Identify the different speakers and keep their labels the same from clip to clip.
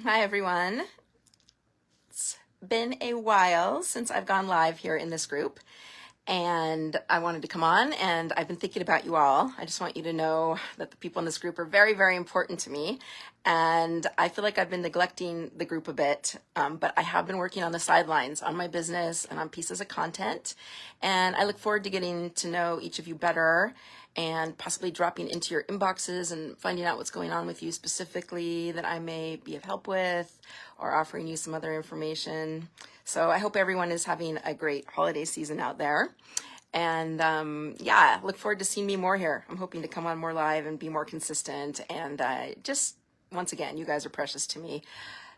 Speaker 1: Hi, everyone. It's been a while since I've gone live here in this group, and I wanted to come on, and I've been thinking about you all. I just want you to know that the people in this group are very, very important to me, and I feel like I've been neglecting the group a bit, but I have been working on the sidelines on my business and on pieces of content, and I look forward to getting to know each of you better and possibly dropping into your inboxes and finding out what's going on with you specifically that I may be of help with, or offering you some other information. So I hope everyone is having a great holiday season out there. And yeah, look forward to seeing me more here. I'm hoping to come on more live and be more consistent. And just once again, you guys are precious to me.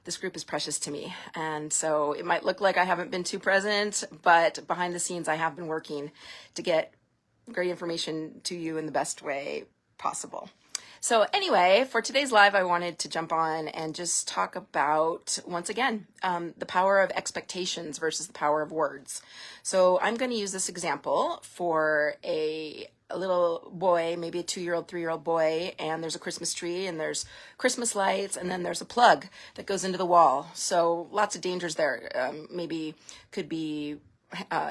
Speaker 1: This group is precious to me. And so it might look like I haven't been too present, but behind the scenes, I have been working to get great information to you in the best way possible. So anyway, for today's live, I wanted to jump on and just talk about, once again, the power of expectations versus the power of words. So I'm going to use this example for a little boy, maybe a 2-year-old, 3-year-old boy, and there's a Christmas tree and there's Christmas lights, and then there's a plug that goes into the wall. So lots of dangers there. Maybe could be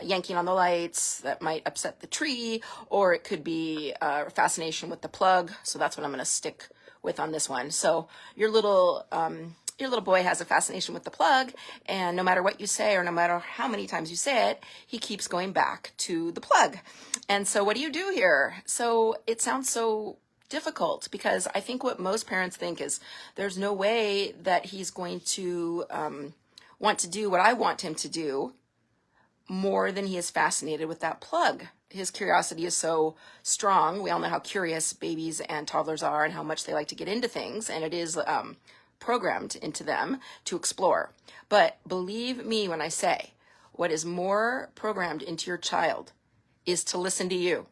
Speaker 1: yanking on the lights that might upset the tree, or it could be fascination with the plug. So that's what I'm going to stick with on this one. So your little boy has a fascination with the plug, and no matter what you say, or no matter how many times you say it, he keeps going back to the plug. And so what do you do here? So it sounds so difficult, because I think what most parents think is there's no way that he's going to want to do what I want him to do more than he is fascinated with that plug. His curiosity is so strong. We all know how curious babies and toddlers are and how much they like to get into things, and it is programmed into them to explore. But believe me when I say, what is more programmed into your child is to listen to you.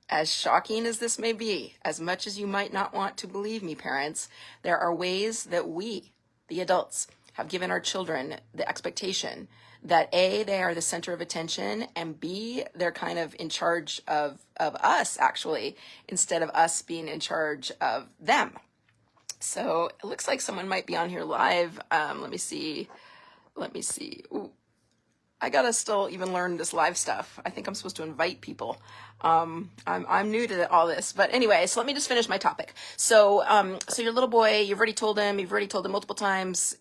Speaker 1: As shocking as this may be, as much as you might not want to believe me, parents, there are ways that we, the adults, have given our children the expectation that A, they are the center of attention, and B, they're kind of in charge of us, actually, instead of us being in charge of them. So it looks like someone might be on here live. Let me see. Ooh, I gotta still even learn this live stuff. I think I'm supposed to invite people. I'm new to all this, but anyway, so let me just finish my topic. So your little boy, you've already told him multiple times,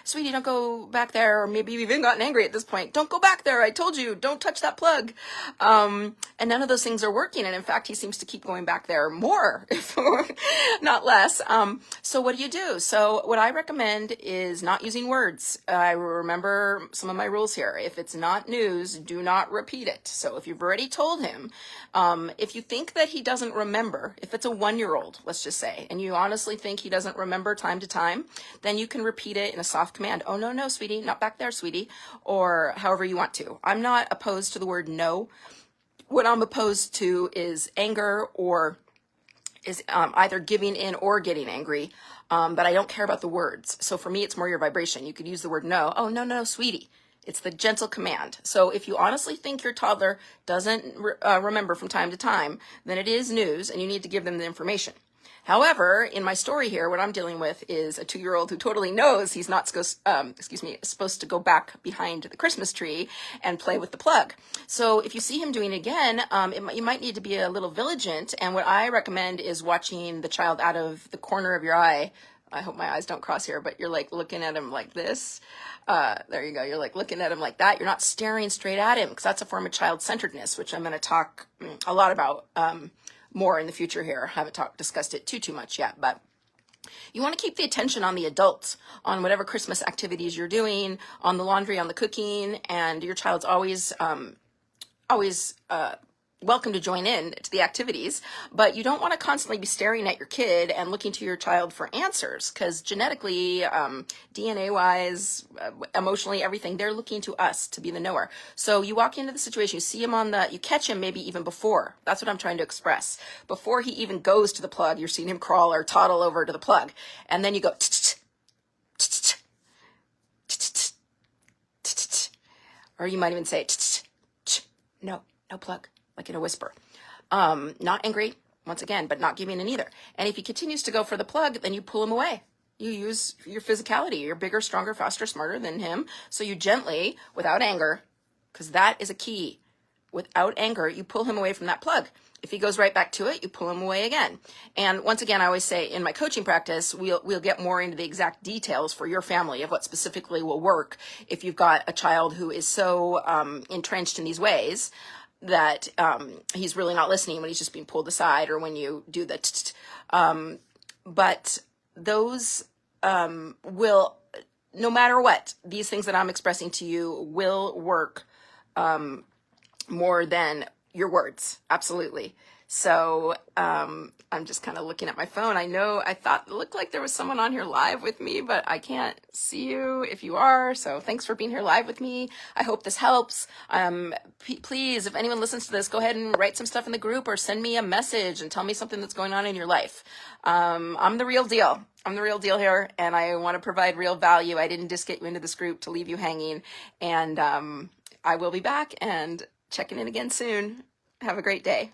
Speaker 1: sweetie, don't go back there. Or maybe you've even gotten angry at this point. Don't go back there. I told you, don't touch that plug. And none of those things are working. And in fact, he seems to keep going back there more, if not less. So what do? So what I recommend is not using words. I remember some of my rules here. If it's not news, do not repeat it. So if you've already told him, if you think that he doesn't remember, if it's a 1-year-old, let's just say, and you honestly think he doesn't remember time to time, then you can repeat it in a soft command. Oh, no, sweetie, not back there, sweetie, or however you want to. I'm not opposed to the word no. What I'm opposed to is anger, or is either giving in or getting angry, but I don't care about the words. So for me, it's more your vibration. You could use the word no. Oh, no, sweetie. It's the gentle command. So if you honestly think your toddler doesn't remember from time to time, then it is news and you need to give them the information. However, in my story here, what I'm dealing with is a 2-year-old who totally knows he's not supposed to go back behind the Christmas tree and play with the plug. So if you see him doing it again, you might need to be a little vigilant. And what I recommend is watching the child out of the corner of your eye. I hope my eyes don't cross here, but you're like looking at him like this. There you go. You're like looking at him like that. You're not staring straight at him, because that's a form of child-centeredness, which I'm going to talk a lot about more in the future here. I haven't discussed it too much yet, but you want to keep the attention on the adults, on whatever Christmas activities you're doing, on the laundry, on the cooking, and your child's always welcome to join in to the activities, but you don't want to constantly be staring at your kid and looking to your child for answers, because genetically, DNA-wise, emotionally, everything, they're looking to us to be the knower. So you walk into the situation, you see him you catch him maybe even before. That's what I'm trying to express. Before he even goes to the plug, you're seeing him crawl or toddle over to the plug, and then you go, or you might even say, no plug. Like in a whisper. Not angry, once again, but not giving in either. And if he continues to go for the plug, then you pull him away. You use your physicality. You're bigger, stronger, faster, smarter than him. So you gently, without anger, because that is a key. Without anger, you pull him away from that plug. If he goes right back to it, you pull him away again. And once again, I always say in my coaching practice, we'll get more into the exact details for your family of what specifically will work if you've got a child who is so entrenched in these ways that he's really not listening when he's just being pulled aside, or when you do the but those will, no matter what, these things that I'm expressing to you will work more than your words. Absolutely. So I'm just kind of looking at my phone. I thought it looked like there was someone on here live with me, but I can't see you if you are. So thanks for being here live with me. I hope this helps. Please, if anyone listens to this, go ahead and write some stuff in the group or send me a message and tell me something that's going on in your life. I'm the real deal. I'm the real deal here, and I want to provide real value. I didn't just get you into this group to leave you hanging. And I will be back and checking in again soon. Have a great day.